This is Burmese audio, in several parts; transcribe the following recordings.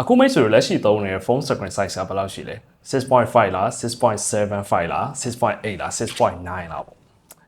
အခုမိတ်ဆွေတို့လက်ရှိသုံးနေတဲ့ phone screen size ကဘယ်လောက်ရှိလဲ 6.5 လား 6.75 လား 6.8 လား 6.9 လားပေါ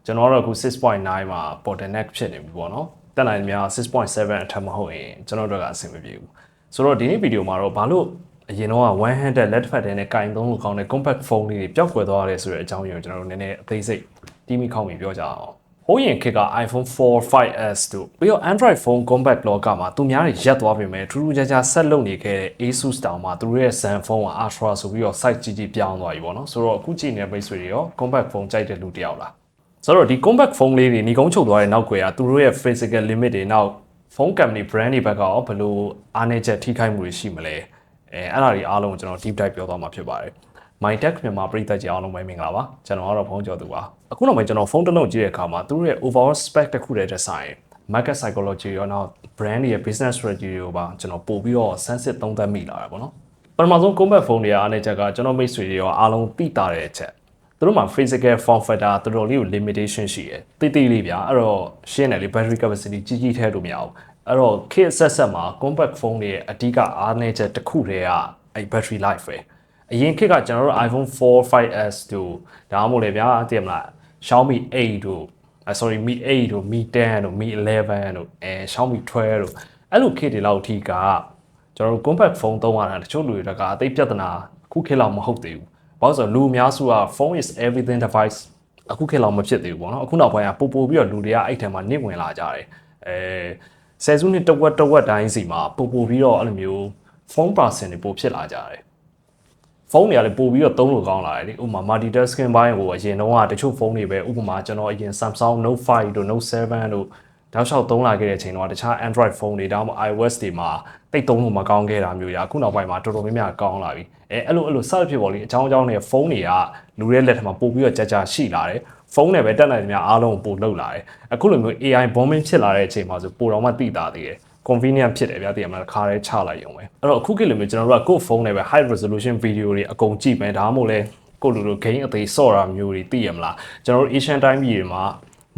့ကျွန်တော်တို့အခု 6.9 မှာ bottleneck ဖြစ်နေပြီပေါ့နော်တက်နိုင်များ 6.7 အထက်မဟုတ်ရင်ကျွန်တော်တို့ကအဆင်မပြေဘူးဆိုတော့ဒီနေ့ဗီဒီယိုမှာတော့ဘာလို့အရင်တော့1 handed လက်တစ်ဖက်တည်းနဲ့ကင်သုံးလို့ကောင်းတဲ့ compact phone လေးတွေပျောက်ကွယ်သွားရတယ်ဆိုတဲ့အကြောင်းရင်းကိုကျွန်တော်တို့နည်းနည်းအသေးစိတ်တီးမိခေါင်းပြီးပြောကြအောင်ဟိုးရင်ခေတ်က iPhone 4, 5S တို့ပြီးတော့ Android phone compact လောကမှာသူများတွေရက်သွားပြီမဲ့ထူးထူးခြားခြားဆက်လုပ်နေခဲ့တဲ့ Asus တောင်မှသူတို့ရဲ့ Zenfone က Ultra ဆိုပြီးတော့ site ကြီးပြောင်းသွားပြီပေါ့နော်ဆိုတော့အခုကြည့်နေတဲ့မိတ်ဆွေတွေရော compact phone ကြိုက်တဲ့လူတယောက်လားဆိုတော့ဒီ compact phone လေးတွေညီကုန်းချုပ်သွားတဲ့နောက်ွယ်ကသူတို့ရဲ့ physical limit တွေနောက် phone company brand တွေဘက်ကရောဘယ်လိုအားနည်းချက်ထိခိုက်မှုတွေရှိမလဲအဲ့ဒါတွေအားလုံးကိုကျွန်တော် deep dive ပြောသွားမှာဖြစ်ပါတယ်MyTech မြန်မာပရိသတ်ကြီးအားလုံးပဲမင်္ဂလာပါကျွန်တော်ကတော့ဖုန်းကျော်သူပါအခုနောက်ပိုင်းကျွန်တော်ဖုန်းတစ်လုံးကြည့်တဲ့အခါမှာသူတို့ရဲ့ overall spec တစ်ခုတည်းတက်ဆိုင် market psychology ရောနောက် brand ရဲ့ business strategy တွေကိုပါကျွန်တော်ပို့ပြီးတော့ sensitive သုံးသပ်မိလာတာပေါ့နော်ပထမဆုံး compact phone တွေအားနည်းချက်ကကျွန်တော်မိတ်ဆွေတွေရောအားလုံးသိတာတဲ့အချက်သူတို့မှာ physical form factor တော်တော်လေးကို limitation ရှိတယ်တိတိလေးဗျာအဲ့တော့ရှင်းတယ်လေ battery capacity ကြီးကြီးထဲလို့မရဘူးအဲ့တော့ kit ဆက်မှာ compact phone တွေရဲ့အဓိကအားနည်းချက်တစ်ခုတည်းကအဲ့ battery life ပဲအရင်ခေတ်ကကျွန်တော်တို့ iPhone 4, 5S တို့ဒါမှမဟုတ်လေဗျာသိရမလား Xiaomi 8တို့sorry Mi 8တို့ Mi 10တို့ Mi 11တို့Xiaomi 12တို့အဲ့လိုခေတ်တွေလောက်အထိကကျွန်တော်တို့ compact phone သုံးရတာတချို့လူတွေကအသိပြဿနာအခုခေတ်လောက်မဟုတ်သေးဘူးဘာလို့ဆိုလူအများစုက phone is everything device အခုခေတ်လောက်မဖြစ်သေးဘူးပေါ့နော်အခုနောက်ပိုင်းကပို့ပြီးတော့လူတွေကအဲ့ထက်မှနစ်ဝင်လာကြတယ်ဆယ်စုနှစ်တဝက်တိုင်းစီမှာပို့ပြီးတော့အဲ့လိုမျိုး phone person တွေပို့ဖြစ်လာကြတယ်ဖုန်းတွေကလည်းပို့ပြီးတော့သုံးလို့ကောင်းလာတယ်လေဥပမာ multitasking ဘိုင်းကိုအရင်တော့တချို့ဖုန်းတွေပဲဥပမာကျွန်တော်အရင် Samsung Note 5တို့ Note 7တို့တောက်လျှောက်သုံးလာခဲ့တဲ့အချိန်တော့တခြား Android ဖုန်းတွေဒါမှမဟုတ် iOS တွေမှာတိတ်သုံးလို့မကောင်းခဲ့တာမျိုးရာအခုနောက်ပိုင်းမှာတော်တော်များများကောင်းလာပြီအဲ့လိုစသဖြင့်ပေါ့လေအကြောင်းနဲ့ဖုန်းတွေကလူတွေလက်ထက်မှာပို့ပြီးတော့ကြာရှိလာတယ်ဖုန်းနဲ့ပဲတက်နိုင်များအားလုံးပို့လောက်လာတယ်အခုလိုမျိုး AI bombing ဖြစ်လာတဲ့အချိန်မှာဆိုပို့တော့မှသိတာသေးတယ်convenient ဖြစ်တယ်ဗျာတည်ရမလားခါရဲချလိုက်ရုံပဲအဲ့တော့အခုခေတ်လိုမျိုးကျွန်တော်တို့ကကိုယ့်ဖုန်းနဲ့ပဲ high resolution video တွေအကုန်ကြည့်မယ်ဒါမှမဟုတ်လဲကိုယ့်လို game အသေးဆော့တာမျိုးတွေသိရမလားကျွန်တော်တို့ Asian time ပြည်တွေမှာ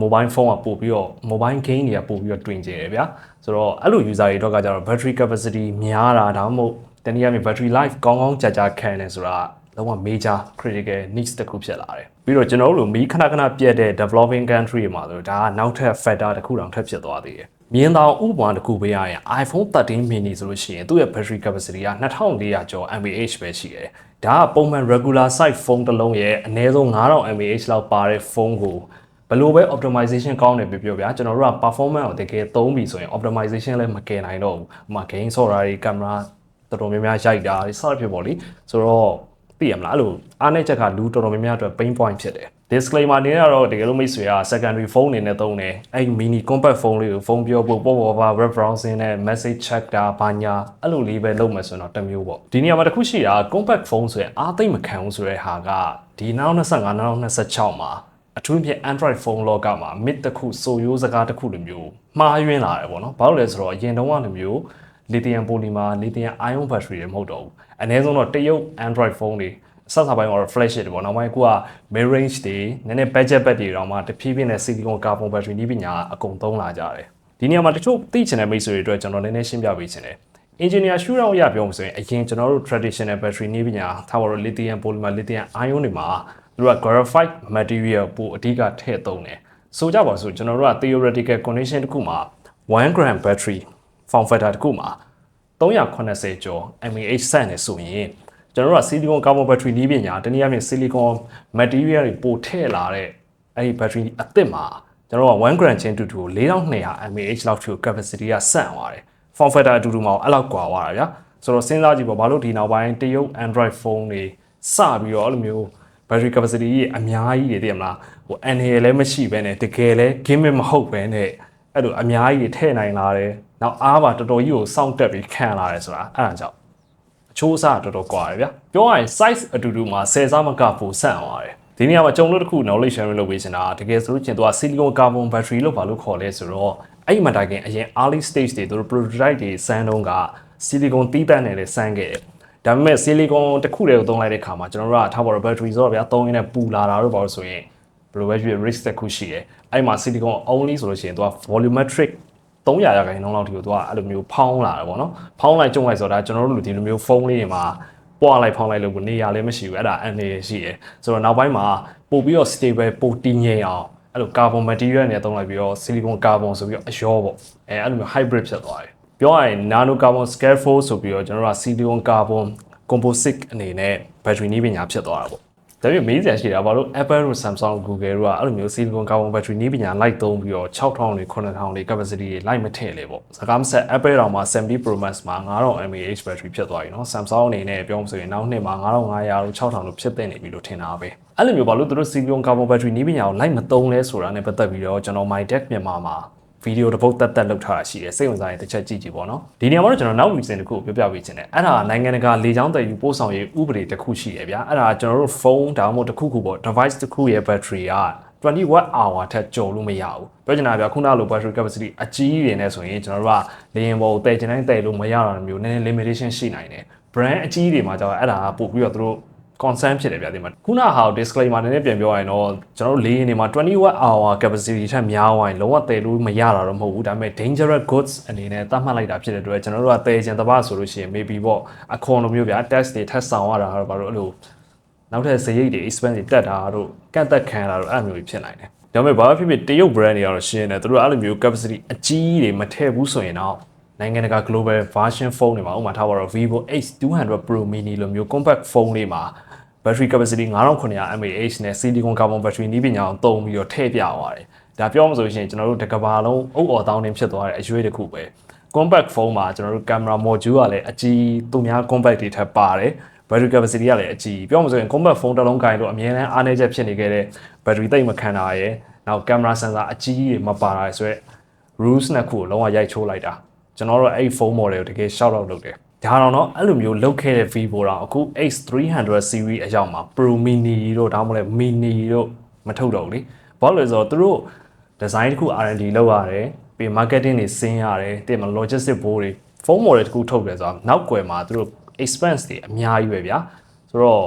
mobile phone ကပို့ပြီးတော့ mobile game တွေကပို့ပြီးတော့တွင်ကျတယ်ဗျာဆိုတော့အဲ့လို user တွေတော့ကကြတော့ battery capacity များတာဒါမှမဟုတ်တနည်းအားဖြင့် battery life ကောင်းကောင်းကြာခံတယ်ဆိုတာလုံးဝ major critical needs တစ်ခုဖြစ်လာတယ်ပြီးတော့ကျွန်တော်တို့လိုမီးခဏပြတ်တဲ့ developing country တွေမှာဆိုဒါကနောက်ထပ် factor တစ်ခုတောင်ထပ်ဖြစ်သွားသေးတယ်မြင်းတောင်ဥပမာတစ်ခုပေးရရင် iPhone 13 mini ဆိုလို့ရှိရင်သူ့ရဲ့ battery capacity က2400ကျော် mAh ပဲရှိတယ်။ဒါကပုံမှန် regular size phone တစ်လုံးရဲ့အနည်းဆုံး9000 mAh လောက်ပါတဲ့ phone ကိုဘယ်လိုပဲ optimization ကောင်းတယ်ပြောဗျာကျွန်တော်တို့က performance ကိုတကယ်သုံးပြီဆိုရင် optimization လည်းမကယ်နိုင်တော့ဘူး။ဥပမာ game ဆော့တာတွေ camera တော်တော်များများရိုက်တာတွေစသဖြင့်ပေါ့လေ။ဆိုတော့သိရမလားအဲ့လိုအားနည်းချက်ကလူတော်တော်များများအတွက် pain point ဖြစ်တယ်disclaimer နေရတော့တကယ်လို့မိတ်ဆွေက secondary phone နေနဲ့သုံးတယ်အဲ့ mini compact phone လေးကိုဖုန်းပြောဖို့ပေါ့ပါ web browsing နဲ့ message check တာဘာညာအဲ့လိုလေးပဲလုပ်မယ်ဆိုတော့တစ်မျိုးပေါ့ဒီနေရာမှာတစ်ခုရှိတာ compact phone ဆိုရင်အားသိမ့်မခံဘူးဆိုတဲ့ဟာကဒီ2025 2026မှာအထူးဖြင့် Android phone လောကမှာ mid တစ်ခုဆိုရိုးစကားတစ်ခုလိုမျိုးမှားယွင်းလာတယ်ပေါ့နော်ဘာလို့လဲဆိုတော့အရင်တုန်းကလိုမျိုး lithium polymer lithium ion battery တွေမဟုတ်တော့ဘူးအနည်းဆုံးတော့တရုတ် Android phone တွေစစပိုင်းကတော့ flash တွေပေါ့နောက်ပိုင်းက mid range တွေနည်းနည်း budget ဘက်တွေတော့မှတဖြည်းဖြည်းနဲ့ silicon carbon battery နည်းပညာအကုန်သုံးလာကြတယ်ဒီနေရာမှာတချို့သိချင်တဲ့မိတ်ဆွေတွေအတွက်ကျွန်တော်နည်းနည်းရှင်းပြပေးချင်တယ် engineer ရှုထောင့်အရပြောမှဆိုရင်အရင်ကျွန်တော်တို့ traditional battery နည်းပညာထားပါတော့ lithium polymer lithium ion တွေမှာသူတို့က graphite material ပိုအဓိကထည့်သုံးတယ်ဆိုကြပါစို့ကျွန်တော်တို့က theoretical condition တစ်ခုမှာ1 gram battery form factor တစ်ခုမှာ380ကျော် mAh ဆန့်နေဆိုရင်ကျွန်တော်တို့က silicon carbon battery နည်းပညာတနည်းအားဖြင့် silicon material တွေပိုထည့်လာတဲ့အဲ့ဒီ battery အသစ်မှာကျွန်တော်တို့က1 gram ချင်းတူကို4200 mAh လောက်ထိ capacity ကဆန့်သွားတယ် form factor အတူတူမှာအဲ့လောက်ကွာသွားတာဗျာဆိုတော့စဉ်းစားကြည့်ပေါ့ဘာလို့ဒီနောက်ပိုင်းတရုတ် Android phone တွေစပြီးတော့အဲ့လိုမျိုး battery capacity ကြီးအများကြီးတွေသိရမလားဟို NAL လည်းမရှိဘဲနဲ့တကယ်လဲ gimmick မဟုတ်ဘဲနဲ့အဲ့လိုအများကြီးတွေထည့်နိုင်လာတယ်နောက်အားပါတော်တော်ကြီးကိုစောင့်တက်ပြီးခံလာတယ်ဆိုတာအဲ့ဒါကြောင့်အချိုးအစားတော်တော်ကွာတယ်ဗျာပြောရရင် size အတူတူမှာ10စားမကပိုဆန့်သွားတယ်ဒီနေရာမှာကြုံလို့တစ်ခု knowledge sharing လုပ်ပေးချင်တာတကယ်ဆိုလို့ချင်းသူက silicon carbon battery လို့ဘာလို့ခေါ်လဲဆိုတော့အဲ့ဒီမှာတိုင်ခင်အရင် early stage တွေသူတို့ prototype တွေစမ်းတုန်းက silicon တီးတန့်နဲ့လည်းစမ်းခဲ့တယ်ဒါပေမဲ့ silicon တစ်ခုတည်းကိုသုံးလိုက်တဲ့ခါမှာကျွန်တော်တို့ကထားပါတော့ battery ဆိုတော့ဗျာသုံးရင်းနဲ့ပူလာတာတို့ဘာလို့ဆိုရင်ဘယ်လိုပဲဖြစ် risk တစ်ခုရှိတယ်အဲ့မှာ silicon only ဆိုလို့ရှိရင်သူက volumetric 300 ရာခိုင်နှုန်းလောက်ထိကိုသူကအဲ့လိုမျိုးဖောင်းလာတယ်ပေါ့နော်ဖောင်းလိုက်ကျုံလိုက်ဆိုတာကျွန်တော်တို့လူဒီလိုမျိုးဖုန်းလေးတွေမှာပွားလိုက်ဖောင်းလိုက်လို့ကိုနေရာလည်းမရှိဘူးအဲ့ဒါအန်နေရှိတယ်ဆိုတော့နောက်ပိုင်းမှာပို့ပြီးတော့ stable ပို့တင်းငိမ့်အောင်အဲ့လို carbon material နဲ့သုံးလိုက်ပြီးတော့ silicon carbon ဆိုပြီးတော့အရောပေါ့အဲ့လိုမျိုး hybrid ဖြစ်သွားတယ်ပြောရရင် nano carbon scaffold ဆိုပြီးတော့ကျွန်တော်တို့က silicon carbon composite အနေနဲ့ battery နည်းပညာဖြစ်သွားတာပေါ့ဒါပေမဲ့မေးစရာရှိတာဘာလို့ Apple တို့ Samsung Google တို့ကအဲ့လိုမျိုး silicon carbon battery နည်းပညာလိုက်သုံးပြီးတော့6000တွေ9000တွေ capacity တွေလိုက်မထည့်လေပေါ့စကားမဆက် Apple တောင်မှ70 Pro Max မှာ9000 mAh battery ဖြစ်သွားပြီเนาะ Samsung အနေနဲ့ပြောမှဆိုရင်နောက်နှစ်မှာ9500တို့6000တို့ဖြစ်တဲ့နေပြီလို့ထင်တာပဲအဲ့လိုမျိုးဘာလို့သူတို့ silicon carbon battery နည်းပညာကိုလိုက်မသုံးလဲဆိုတာနဲ့ပတ်သက်ပြီးတော့ကျွန်တော် MyTech မြန်မာမှာဗီဒီယိုတစ်ပုတ်တက်လုပ်ထားတာရှိတယ်စိတ်ဝင်စားရင်တစ်ချက်ကြည့်ကြည့်ပေါ့နော်ဒီနေရာမှာတော့ကျွန်တော်နောက် reason တစ်ခုကိုပြောပြပေးချင်တယ်အဲ့ဒါနိုင်ငံတကာလေကြောင်းတည်ယူပို့ဆောင်ရေးဥပဒေတစ်ခုရှိတယ်ဗျာအဲ့ဒါကျွန်တော်တို့ဖုန်းဒါမှမဟုတ်တစ်ခုခုပေါ့ device တစ်ခုရဲ့ battery က20 watt hour ထက်ကျော်လို့မရဘူးပြောချင်တာဗျာခုနလို battery capacity အကြီးတွေနဲ့ဆိုရင်ကျွန်တော်တို့ကလေယာဉ်ပေါ်ကိုတည်ချင်တိုင်းတည်လို့မရတာမျိုးနည်းနည်း limitation ရှိနိုင်တယ် brand အကြီးတွေမှာကျတော့အဲ့ဒါကပို့ပြီးတော့သူတို့concern ဖြစ်တယ်ဗျာဒီမှာခုနဟာ disclaimer နည်းနည်းပြန်ပြောရရင်တော့ကျွန်တော်တို့လေးရင်းတွေမှာ20 watt hour capacity ထက်များသွားရင်လုံးဝတည်လို့မရတာတော့မဟုတ်ဘူးဒါပေမဲ့ dangerous goods အနေနဲ့သတ်မှတ်လိုက်တာဖြစ်တဲ့အတွက်ကျွန်တော်တို့ကတည်ချင်တပတ်ဆိုလို့ရှိရင် maybe ပေါ့အခွန်လိုမျိုးဗျာ test တွေထပ်ဆောင်ရတာတော့ဘာလို့အဲ့လိုနောက်ထပ်စရိတ်တွေ expense တွေတက်တာတို့ကန့်သက်ခံရတာတို့အဲ့လိုမျိုးဖြစ်နိုင်တယ်ဒါပေမဲ့ဘာဖြစ်ဖြစ်တရုတ် brand တွေကတော့ရှင်းတယ်သူတို့အဲ့လိုမျိုး capacity အကြီးတွေမထည့်ဘူးဆိုရင်တော့နိုင်ငံတကာ global version phone တွေမှာဥပမာထားပါတော့ Vivo X200 Pro Mini လိုမျိုး compact phone လေးမှာbattery capacity 5900 mAh နဲ့ silicon carbon battery နည်းပညာကိုသုံးပြီးတော့ထည့်ပြသွားတယ်။ဒါပြောမှဆိုရင်ကျွန်တော်တို့တစ်ကမ္ဘာလုံးအုပ်အော်တောင်းတင်းဖြစ်သွားတဲ့အရွေးတစ်ခုပဲ။ compact phone မှာကျွန်တော်တို့ camera module ကလည်းအကြီးသူများ compact တွေထပ်ပါတယ်။ battery capacity ကလည်းအကြီးပြောမှဆိုရင် compact phone တစ်လုံးကိုင်လို့အများနဲ့အားနည်းချက်ဖြစ်နေခဲ့တဲ့ battery သိပ်မခံတာရယ်။နောက် camera sensor အကြီးတွေမပါတာဆိုတော့ rules နှစ်ခုကိုလုံးဝရိုက်ချိုးလိုက်တာ။ကျွန်တော်တို့အဲ့ phone model ကိုတကယ် shout out လုပ်တယ်။ဒါတော့နော်အဲ့လိုမျိုးလုတ်ခဲ့တဲ့ Vivo တော့အခု X300 series အရောက်မှာ Pro Mini တို့ဒါမှမဟုတ် Mini တို့မထုတ်တော့ဘူးလေဘာလို့လဲဆိုတော့သူတို့ design တစ်ခု R&D လုပ်ရတယ်ပြီး marketing တွေဆင်းရတယ်တဲ့မှာ logistic board တွေ phone model တစ်ခုထုတ်တယ်ဆိုတော့နောက်ွယ်မှာသူတို့ expense တွေအများကြီးပဲဗျာဆိုတော့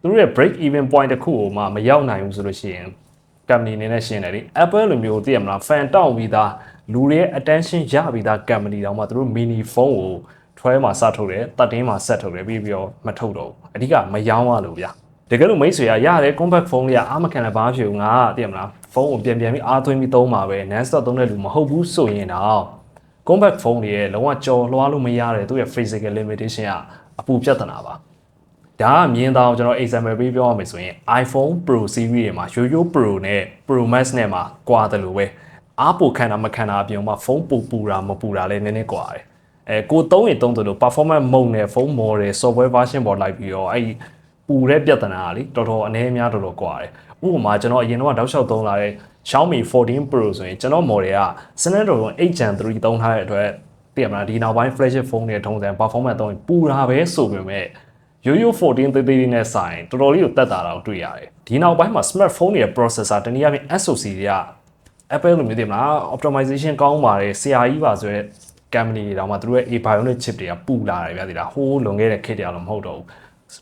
သူတို့ရဲ့ break even point တစ်ခုကိုမှမရောက်နိုင်ဘူးဆိုလို့ရှိရင် company အနေနဲ့ရှင်းတယ်လေ Apple လိုမျိုးသိရမလား fan တောင်းပြီးသားလူတွေရဲ့ attention ရပြီးသား company တောင်မှသူတို့ mini phone ကိုထွဲမှာစထုတ်တယ်တတ်တင်းမှာဆက်ထုတ်တယ်ပြီးတော့မထုတ်တော့ဘူးအဓိကမရောင်းရလို့ဗျာတကယ်လို့မိတ်ဆွေရရတယ် compact phone လေးကအားမခံတဲ့ဘာဖြစ်ဘူးငါသိရမလားဖုန်းကိုပြန်ပြီးအားသွင်းပြီးသုံးပါပဲ non stop သုံးတဲ့လူမဟုတ်ဘူးဆိုရင်တော့ compact phone တွေရဲ့လုံးဝကြော်လွှားလို့မရတဲ့သူ့ရဲ့ physical limitation ကအပူပြဿနာပါဒါကမြင်တော့ကျွန်တော် example ပေးပြောရမယ်ဆိုရင် iPhone Pro series တွေမှာ Yo-Yo Pro နဲ့ Pro Max နဲ့မှာကွာတယ်လို့ပဲအားပိုခံတာမခံတာအပြင်မှာဖုန်းပူတာမပူတာလည်းနည်းနည်းကွာတယ်ကိုသုံးရင်သုံးတယ်လို့ performance mode နဲ့ phone model software version ပေါ်လိုက်ပြီးတော့အဲ့ပူတဲ့ပြဿနာကလေတော်တော်အနည်းအများတော်တော်ကွာတယ်ဥပမာကျွန်တော်အရင်တော့တောက်လျှောက်သုံးလာတဲ့ Xiaomi 14 Pro ဆိုရင်ကျွန်တော် model က Snapdragon 8 Gen 3သုံးထားတဲ့အတွက်သိရမလားဒီနောက်ပိုင်း flagship phone တွေထုံးစံ performance သုံးရင်ပူတာပဲဆိုပေမဲ့ Yo-Yo 14 သေးသေးလေးနဲ့ဆိုင်တော်တော်လေးကိုတက်တာတော့တွေ့ရတယ်ဒီနောက်ပိုင်းမှာ smartphone တွေရဲ့ processor တနည်းအားဖြင့် SoC တွေက Apple လိုမျိုးသိမလား optimization ကောင်းပါတယ်ဆရာကြီးပါဆိုရဲcompany တွေတောင်မှသူတို့ရဲ့ A-Bionic chip တွေကပူလာတယ်ဗျာဒီလားဟိုးလွန်ခဲ့တဲ့ခေတ်တည်းအောင်မဟုတ်တော့ဘူး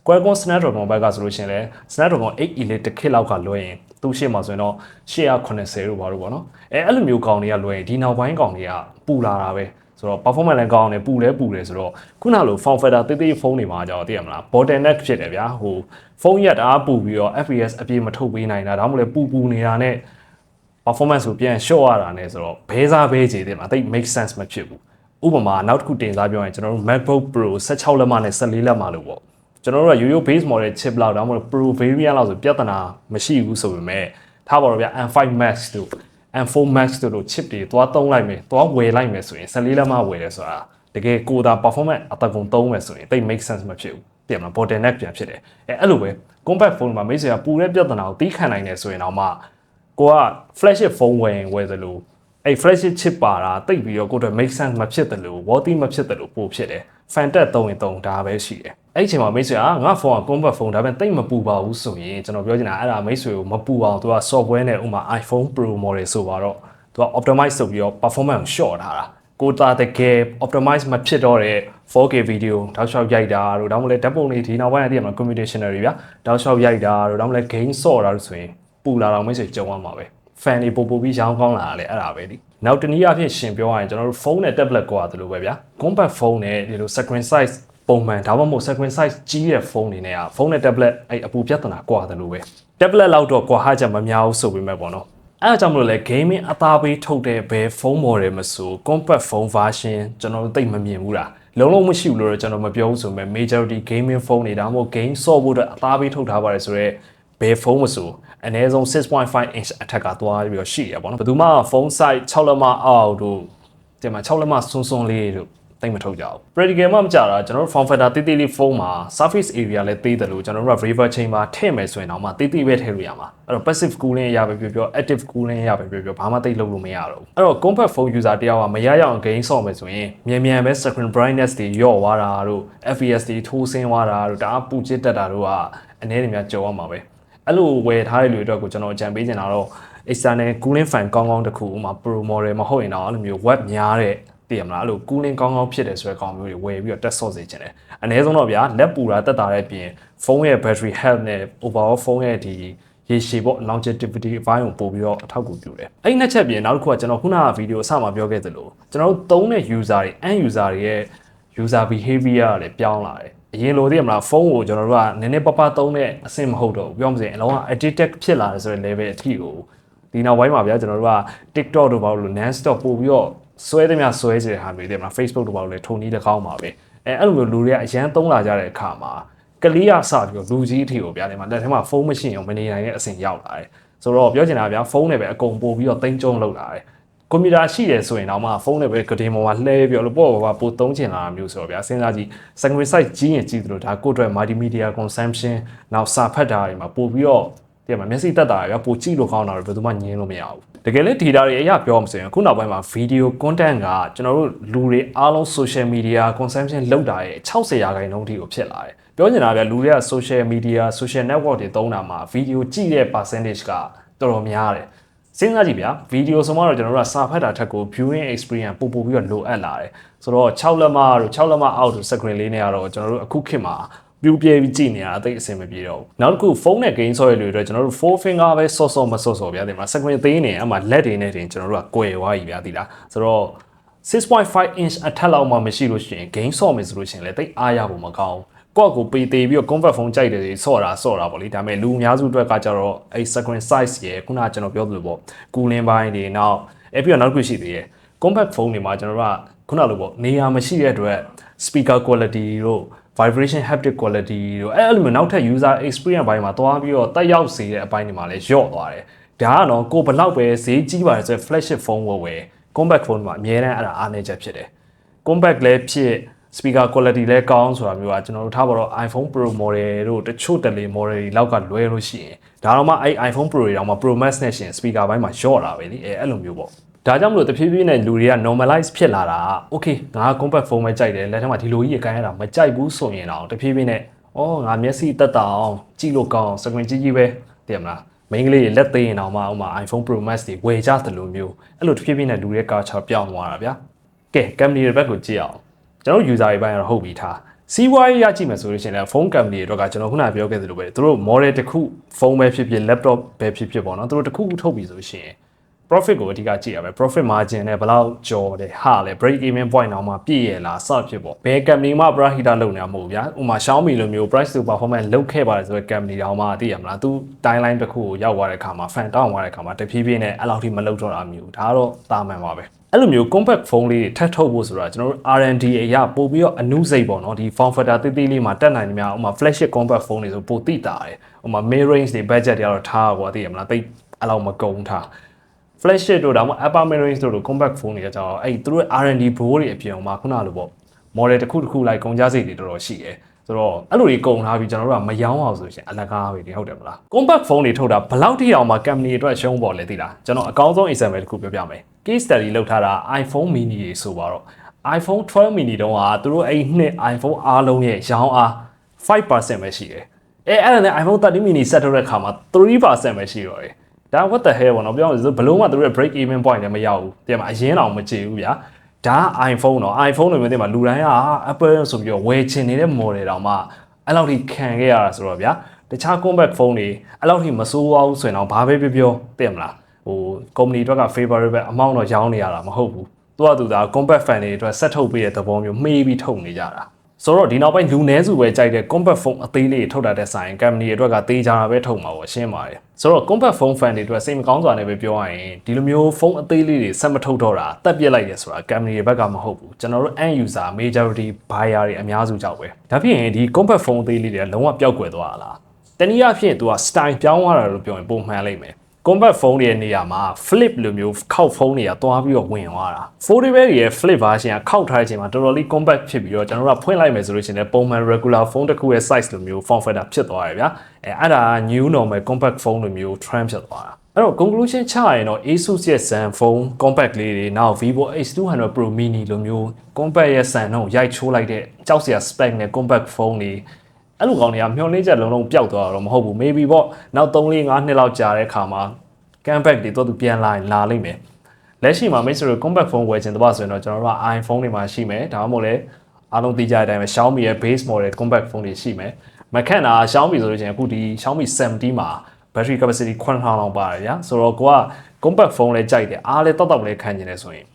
Qualcomm Snapdragon ဘက်ကဆိုလို့ရှိရင်လည်း Snapdragon 8 Elite တစ်ခေတ်လောက်ကလွှဲရင်သူ့ရှေ့မှာဆိုရင်တော့880တို့ဘာလို့ပေါ့နော်အဲ့လိုမျိုးကောင်တွေကလွှဲရင်ဒီနောက်ပိုင်းကောင်တွေကပူလာတာပဲဆိုတော့ performance လည်းကောင်းတယ်ပူတယ်ဆိုတော့ခုနလို form factor သေးဖုန်းတွေမှာကြောက်သိရမလား bottleneck ဖြစ်တယ်ဗျာဟိုဖုန်းရက်အားပူပြီးတော့ FPS အပြည့်မထုတ်ပေးနိုင်တာဒါမှမဟုတ်ပူနေတာနဲ့ performance ကိုပြန် short ရတာနဲ့ဆိုတော့ဘဲစားဘဲကြီးတယ်မှာတိတ် make sense မဖြစ်ဘူးဥပမာနောက်တစ်ခုတင်စားပြောရင်ကျွန်တော်တို့ MacBook Pro 16လက်မနဲ့14လက်မလို့ပေါ့ကျွန်တော်တို့က Yo-Yo base model chip လောက်ဒါမှမဟုတ် Pro variant လောက်ဆိုပြဿနာမရှိဘူးဆိုပေမဲ့ထားပါတော့ဗျာ M5 Max တို့ M4 Max တို့ chip တွေသွားသုံးလိုက်မယ်သွားဝယ်လိုက်မယ်ဆိုရင်14လက်မဝယ်တယ်ဆိုတာတကယ်ကိုတာ performance အတကုံသုံးမယ်ဆိုရင်တိတ် make sense မဖြစ်ဘူးပြင်မလား bottleneck ပြန်ဖြစ်တယ်အဲ့လိုပဲ compact phone မှာမိတ်ဆွေကပူတဲ့ပြဿနာကိုတီးခံနိုင်တယ်ဆိုရင်တော့မှကိုက flagship phone ဝယ်သလိုအဲ့ flagship chip ပါတာတိတ်ပြီးတော့ကိုယ်တို့ make sense မဖြစ်တယ်လို့ worthy မဖြစ်တယ်လို့ပို့ဖြစ်တယ် fan တက်သုံးရင်သုံးဒါပဲရှိတယ်အဲ့ဒီအချိန်မှာမိတ်ဆွေကငါဖုန်းက compact phone ဒါပေမဲ့တိတ်မပူပါဘူးဆိုရင်ကျွန်တော်ပြောချင်တာအဲ့ဒါမိတ်ဆွေကိုမပူအောင်သူက software နဲ့ဥမာ iPhone Pro model ဆိုပါတော့သူက optimize လုပ်ပြီးတော့ performance ကို short ထားတာကိုတာတကယ် optimize မဖြစ်တော့တဲ့ 4K video တောက်လျှောက်ရိုက်တာတို့ဒါမှမဟုတ်ဓာတ်ပုံတွေဒီနောက်ပိုင်းအသိရမှာ computational တွေဗျာတောက်လျှောက်ရိုက်တာတို့ဒါမှမဟုတ် game ဆော့တာတို့ဆိုရင်ပူလာတော့မိတ်ဆွေကြုံရမှာပဲ fan တွေပို့ပြီးရောင်းကောင်းလာတယ်အဲ့ဒါပဲဒီနောက်တနည်းအားဖြင့်ရှင်ပြောရရင်ကျွန်တော်တို့ဖုန်းနဲ့ tablet ကွာတယ်လို့ပဲဗျာ compact phone နဲ့ဒီလို screen size ပုံမှန်ဒါမှမဟုတ် screen size ကြီးတဲ့ဖုန်းတွေနဲ့ဖုန်းနဲ့ tablet အဲ့အပူပြဿနာကွာတယ်လို့ပဲ tablet လောက်တော့ကွာဟာချက်မများဘူးဆိုပေမဲ့ပေါ့နော်အဲ့ဒါကြောင့်မလို့လဲ gaming အသားပေးထုတ်တဲ့ဘယ်ဖုန်း model မဆို compact phone version ကျွန်တော်တို့သိမမြင်ဘူးလားလုံးမရှိဘူးလို့တော့ကျွန်တော်မပြောဘူးဆိုပေမဲ့ majority gaming phone တွေဒါမှမဟုတ် game ဆော့ဖို့အတွက်အသားပေးထုတ်ထားပါတယ်ဆိုတော့ဘယ်ဖုန်းမဆိုအနည်းဆုံး 6.5 inch အထက်ကသွားပြီးတော့ရှိရပါတော့ဘယ်သူမှဖုန်း size 6လက်မအောက်တို့ဒီမှာ6လက်မစွန်းလေးတို့တိတ်မထုတ်ကြဘူး practical မှမကြတာကျွန်တော်တို့ form factor တေးသေးလေးဖုန်းမှာ surface area လည်းသေးတယ်လို့ကျွန်တော်တို့က river chamber ထည့်မယ်ဆိုရင်တော့မှတေးသေးပဲထည့်လို့ရမှာအဲ့တော့ passive cooling ရပဲပြော active cooling ရပဲပြောဘာမှတိတ်လုပ်လို့မရတော့ဘူးအဲ့တော့ compact phone user တယောက်ကမရရအောင် gain ဆော့မယ်ဆိုရင်မြန်ပဲ screen brightness တွေလျော့သွားတာတို့ fps တွေထိုးဆင်းသွားတာတို့ဒါပူချစ်တက်တာတို့ကအနည်းတွေများကြော်ရမှာပဲအဲ့လိုဝယ်ထားတဲ့လူတွေအတွက်ကိုကျွန်တော်အကြံပေးချင်တာတော့ external cooling fan ကောင်းကောင်းတစ်ခုဥမာ pro model မဟုတ်ရင်တော့အဲ့လိုမျိုး web များတဲ့တည်ရမလားအဲ့လို cooling ကောင်းကောင်းဖြစ်တယ်ဆိုတဲ့ကောင်မျိုးတွေဝယ်ပြီးတော့တက်ဆော့စေချင်တယ်အနည်းဆုံးတော့ဗျာလက်ပူတာတက်တာတဲ့ပြင်ဖုန်းရဲ့ battery health နဲ့ overall ဖုန်းရဲ့ဒီရေရှည်ပေါ့ longevity ဘိုင်းကိုပို့ပြီးတော့အထောက်အကူပြုတယ်အဲ့ဒီနှစ်ချက်ပြင်နောက်တစ်ခုကကျွန်တော်ခုနကဗီဒီယိုအစမှာပြောခဲ့သလိုကျွန်တော်တို့သုံးတဲ့ user တွေ end user တွေရဲ့ user behavior တွေပြောင်းလာတယ်အရင်လိုတည်ရမလားဖုန်းကိုကျွန်တော်တို့ကနည်းနည်းပပသုံးတဲ့အဆင့်မဟုတ်တော့ဘူးပြောမှဆိုရင်အလုံးက addicted ဖြစ်လာတယ်ဆိုတဲ့ level အထိကိုဒီနောက်ပိုင်းမှာဗျာကျွန်တော်တို့က TikTok တို့ဘာလို့ non stop ပို့ပြီးတော့ဆွဲသမျှဆွဲစေတဲ့ဟာမျိုးတည်မလား Facebook တို့ဘာလို့လဲထုံနီးတကောင်းပါပဲအဲ့လိုမျိုးလူတွေကအရန်သုံးလာကြတဲ့အခါမှာကလေးရစပြီးတော့လူကြီးအထိကိုဗျာဒီမှာလက်ထဲမှာဖုန်းမရှိအောင်မနေနိုင်တဲ့အဆင့်ရောက်လာတယ်ဆိုတော့ပြောချင်တာဗျာဖုန်းနဲ့ပဲအကုန်ပို့ပြီးတော့တင်းကျုံလောက်လာတယ်ကွန်ပျူတာရှိတယ်ဆိုရင်တော့မှဖုန်းနဲ့ပဲကတင်ပေါ်မှာလှဲပြီးတော့ပေါ့ပေါ့ပို့သုံးချင်လာတာမျိုးဆိုတော့ဗျာစဉ်းစားကြည့် secondary site ကြီးရင်ကြီးသလိုဒါကိုယ့်အတွက် multimedia consumption နောက်စာဖတ်တာတွေမှာပို့ပြီးတော့ဒီမှာမျက်စိတက်တာဗျာပို့ကြည့်လို့ကောင်းတာတော့ဘယ်သူမှညင်းလို့မရဘူးတကယ်လည်း data တွေအရာပြောမှဆိုရင်ခုနောက်ပိုင်းမှာ video content ကကျွန်တော်တို့လူတွေအားလုံး social media consumption လုပ်တာရဲ့60%ရာခိုင်နှုန်းထိကိုဖြစ်လာတယ်ပြောချင်တာဗျာလူတွေက social media social network တွေသုံးတာမှာ video ကြည့်တဲ့ percentage ကတော်တော်များတယ်စဉ်းစားကြည့်ဗျာ video ဆိုမှတော့ကျွန်တော်တို့ကစာဖတ်တာထက်ကို viewing experience ပို့ပြီးတော့လိုအပ်လာတယ်ဆိုတော့6လက်မတို့6လက်မအောက်တို့ screen လေးနဲ့ကတော့ကျွန်တော်တို့အခုခေတ်မှာပြူပြဲပြီးကြည့်နေတာအသိအဆင်မပြေတော့ဘူးနောက်တစ်ခုဖုန်းနဲ့ game ဆော့ရလို့အတွက်ကျွန်တော်တို့4 finger ပဲဆော့မဆော့ဗျာဒီမှာ screen သေးနေအဲ့မှာလက်တွေနဲ့တင်ကျွန်တော်တို့ကကွယ်သွားပြီဗျာဒီလားဆိုတော့ 6.5 inch အထက်လောက်မှမရှိလို့ရှိရင် game ဆော့မယ်ဆိုလို့ရှိရင်လည်းတိတ်အားရဖို့မကောင်းကိုယ့်ကိုပေးသေးပြီးတော့ comfort phone ကြိုက်တယ်ဆော့တာပေါ့လေဒါပေမဲ့လူအများစုအတွက်ကကြတော့အဲ့ screen size ရယ်ခုနကကျွန်တော်ပြောသလိုပေါ့ cooling ဘိုင်းတွေနောက်ပြီးတော့နောက်တစ်ခုရှိသေးတယ် compact phone တွေမှာကျွန်တော်တို့ကခုနလိုပေါ့နေရာမရှိတဲ့အတွက် speaker quality တို့ vibration haptic quality တို့အဲ့လိုမျိုးနောက်ထပ် user experience ဘိုင်းမှာသွားပြီးတော့တက်ရောက်စေတဲ့အပိုင်းတွေမှာလည်းလျော့သွားတယ်ဒါကတော့ကိုဘလောက်ပဲဈေးကြီးပါတယ်ဆိုရင် flagship phone ဝယ် compact phone မှာအများတန်းအဲ့ဒါအားနည်းချက်ဖြစ်တယ် compact လည်းဖြစ် speaker quality လည်းကောင်းဆိုတာမျိုးကကျွန်တော်တို့ထားပါတော့ iPhone Pro model တို့တချို့တလေ model တွေလောက်ကလွဲလို့ရှိရင်ဒါတော့မှအဲ့ iPhone Pro တွေတောင်မှ Pro Max နဲ့ရှင် speaker ဘိုင်းမှာလျှော့တာပဲလေအဲ့လိုမျိုးပေါ့ဒါကြောင့်မလို့တဖြည်းဖြည်းနဲ့လူတွေက normalize ဖြစ်လာတာ okay ငါ compact phone ပဲကြိုက်တယ်လက်ထက်မှာဒီလိုကြီးအကိုင်းရတာမကြိုက်ဘူးဆိုရင်တော့တဖြည်းဖြည်းနဲ့ငါမျက်စိတက်တာအောင်ကြည့်လို့ကောင်း screen ကြီးပဲသိရမလားမိန်းကလေးတွေလက်သေးရင်တော့မှဥမာ iPhone Pro Max တွေဝယ်ကြသလိုမျိုးအဲ့လိုတဖြည်းဖြည်းနဲ့လူတွေ culture ပြောင်းသွားတာဗျာကဲ company တွေဘက်ကိုကြည့်အောင်ကျွန်တော် user တွေပိုင်းကတော့ဟုတ်ပြီထားစီးပွားရေးရကြည့်မယ်ဆိုလို့ရှိရင်လည်း phone company တွေကကျွန်တော်ခုနပြောခဲ့သလိုပဲသူတို့ model တစ်ခုဖုန်းပဲဖြစ်ဖြစ် laptop ပဲဖြစ်ဖြစ်ပေါ့နော်သူတို့တစ်ခုခုထုတ်ပြီဆိုရှင် profit ကိုအဓိကကြည့်ရမယ် profit margin နဲ့ဘယ်လောက်ကျော်တယ်ဟာလဲ break even point အောင်မှပြည့်ရလားစဖြစ်ပေါ့ဘယ် company မှ brahita လုပ်နေတာမဟုတ်ဗျာဥမာ Xiaomi လိုမျိုး price to performance လုပ်ခဲ့ပါတယ်ဆိုတဲ့ company တောင်မှသိရမလားသူ timeline တစ်ခုကိုရောက်သွားတဲ့အခါမှာ fan တောင်းသွားတဲ့အခါမှာတဖြည်းဖြည်းနဲ့အဲ့လောက်ထိမလုပ်တော့တာမျိုးဒါတော့တာမှန်ပါပဲအဲ့လိုမျိုး compact phone လေးထပ်ထုတ်ဖို့ဆိုတာကျွန်တော်တို့ R&D အရာပို့ပြီးတော့အနုစိတ်ပေါ့နော်ဒီ form factor တိတိလေးမှာတက်နိုင်နေများဥမာ flagship compact phone တွေဆိုပိုတိတာတယ်ဥမာ mid range တွေ budget တွေကတော့ထားပါသိရမလားတိတ်အဲ့လောက်မကုန်ထား flagship တို့ဒါမှမဟုတ် upper mid range တို့ compact phone တွေကကြောင်းအဲ့သူတို့ R&D bro တွေအပြင်မှာခုနလိုပေါ့ model တစ်ခုလိုက်ကုန်ကြစိတ်တွေတော်တော်ရှိတယ်ဆိုတော့အဲ့လိုတွေကုန်ထားပြီးကျွန်တော်တို့ကမယောင်းအောင်ဆိုရှင်အလကားပဲဒီဟုတ်တယ်မလား compact phone တွေထုတ်တာဘယ်လောက်ထိအောင်မှာ company အတွက်ရှုံးပေါ်လဲသိလားကျွန်တော်အကောင်းဆုံး example တစ်ခုပြောပြမယ် case study လောက်ထားတာ iPhone mini တွေဆိုပါတော့ iPhone 12 mini တုန်းကသူတို့အဲ့နှစ် iPhone အားလုံးရဲ့ရောင်းအား 5% ပဲရှိတယ်အဲ့ဒါနဲ့ iPhone 13 mini ဆက်ထုတ်တဲ့အခါမှာ 3% ပဲရှိတော့တယ်ဒါ what the hell ပေါ့နော်ပြောရရင်ဘလုံးမှသူတို့ရဲ့ break even point လည်းမရောက်ဘူးတဲ့မှာအရင်အောင်မကြည့်ဘူးဗျာဒါ iPhone တော့ iPhone တွေမျိုးတင်မှာလူတိုင်းက Apple ဆိုပြီးတော့ဝယ်ချင်နေတဲ့ model တောင်မှအဲ့လောက်ထိခံခဲ့ရတာဆိုတော့ဗျာတခြား compact phone တွေအဲ့လောက်ထိမစိုးဝါးဘူးဆိုရင်တော့ဘာပဲပြောသိမလား company အတွက်က favorable amount တော့ရောင်းနေရတာမဟုတ်ဘူးသူကသူဒါ compact fan တွေအတွက်ဆက်ထုတ်ပေးတဲ့သဘောမျိုးမှီးပြီးထုတ်နေကြတာဆိုတော့ဒီနောက်ပိုင်းလူနည်းစုပဲကြိုက်တဲ့ compact phone အသေးလေးထုတ်တာတဲ့ဆိုင် company အတွက်ကသေးကြတာပဲထုတ်မှာပေါ့ရှင်းပါတယ်ဆိုတော့ compact phone fan တွေအတွက်စိတ်မကောင်းစွာနဲ့ပဲပြောရရင်ဒီလိုမျိုးဖုန်းအသေးလေးတွေဆက်မထုတ်တော့တာတက်ပြစ်လိုက်တယ်ဆိုတာ company တွေဘက်ကမဟုတ်ဘူးကျွန်တော်တို့ end user majority buyer တွေအများစုကြောက်ပဲဒါဖြစ်ရင်ဒီ compact phone အသေးလေးတွေကလုံးဝပျောက်ကွယ်သွားတာလားတနည်းအားဖြင့်သူက style ပြောင်းသွားတာလို့ပြောရင်ပုံမှန်လိမ့်မယ်compact phone တွေရဲ့နေရာမှာ flip လိုမျိုးခောက်ဖုန်းတွေကတွားပြီးတော့ဝင်သွားတာ foldable တွေရဲ့ flip version ကခောက်ထားတဲ့အချိန်မှာတော်တော်လေး compact ဖြစ်ပြီးတော့ကျွန်တော်တို့ကဖွင့်လိုက်မယ်ဆိုလို့ရှိရင်ပုံမှန် regular phone တစ်ခုရဲ့ size လိုမျိုး form factor ဖြစ်သွားတယ်ဗျာအဲ့ဒါ new normal compact phone လိုမျိုး trend ဖြစ်သွားတာအဲ့တော့ conclusion ချရရင်တော့ Asus ရဲ့ Zenfone compact လေးတွေနောက် Vivo H200 Pro Mini လိုမျိုး compact ရဲ့ Zen တော့ရိုက်ချိုးလိုက်တဲ့ကြောက်စရာ spec နဲ့ compact phone တွေအဲ့လိုကောင်တွေကမျောလင်းချက်လုံးလုံးပျောက်သွားတော့မဟုတ်ဘူး maybe ပေါ့နောက်3-5နှစ်လောက်ကြာတဲ့အခါမှာ compact တွေတော့သူပြန်လာလိမ့်မယ်လက်ရှိမှာမိတ်ဆွေတို့ compact phone ဝယ်ချင်တဲ့ပါဆိုရင်တော့ကျွန်တော်တို့က iPhone တွေမှာရှိမယ်ဒါမှမဟုတ်လည်းအားလုံးသိကြတဲ့အတိုင်းပဲ Xiaomi ရဲ့ base model compact phone တွေရှိမယ်မခန့်တာ Xiaomi ဆိုလို့ချင်းအခုဒီ Xiaomi 70မှာ battery capacity 9000လောက်ပါတယ်ဗျာဆိုတော့ကိုက compact phone လည်းကြိုက်တယ်အားလည်းတောက်လည်းခံနေတယ်ဆိုရင်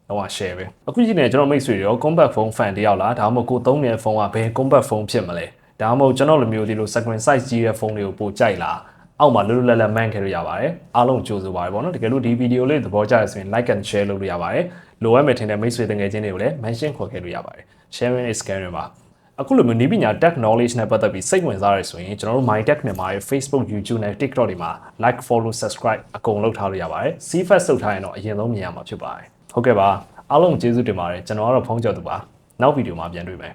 တော့ share ပဲအခုကြည့်နေကျွန်တော်မိတ်ဆွေတွေရော compact phone fan တယောက်လားဒါမှမဟုတ်ကိုသုံးနေတဲ့ phone ကဘယ် compact phone ဖြစ်မလဲဒါမှမဟုတ်ကျွန်တော်လိုမျိုးဒီလို screen size ကြီးတဲ့ phone တွေကိုပိုကြိုက်လားအောက်မှာလွတ်လွတ်လပ်လပ်မှန်းခဲ့လို့ရပါတယ်အားလုံးကြိုဆိုပါတယ်ဗောနော်တကယ်လို့ဒီဗီဒီယိုလေးသဘောကျရဆိုရင် like and share လုပ်လို့ရပါတယ်လိုအပ်မယ်ထင်တဲ့မိတ်ဆွေတငယ်ချင်းတွေကိုလည်း mention ခေါ်ခဲ့လို့ရပါတယ် sharing is caring ပါအခုလိုမျိုးနည်းပညာ tech knowledge နဲ့ပတ်သက်ပြီးစိတ်ဝင်စားရဆိုရင်ကျွန်တော်တို့ My Tech မြန်မာရဲ့ Facebook YouTube နဲ့ TikTok တွေမှာ like follow subscribe အကုန်လုပ်ထားလို့ရပါတယ် CFast စုပ်ထားရင်တော့အရင်ဆုံးမြင်ရမှာဖြစ်ပါတယ်ဟုတ်ကဲ့ပါအားလုံးကျေးဇူးတင်ပါတယ်ကျွန်တော်ကတော့ဖုန်းကြော်သူပါနောက်ဗီဒီယိုမှာပြန်တွေ့မယ်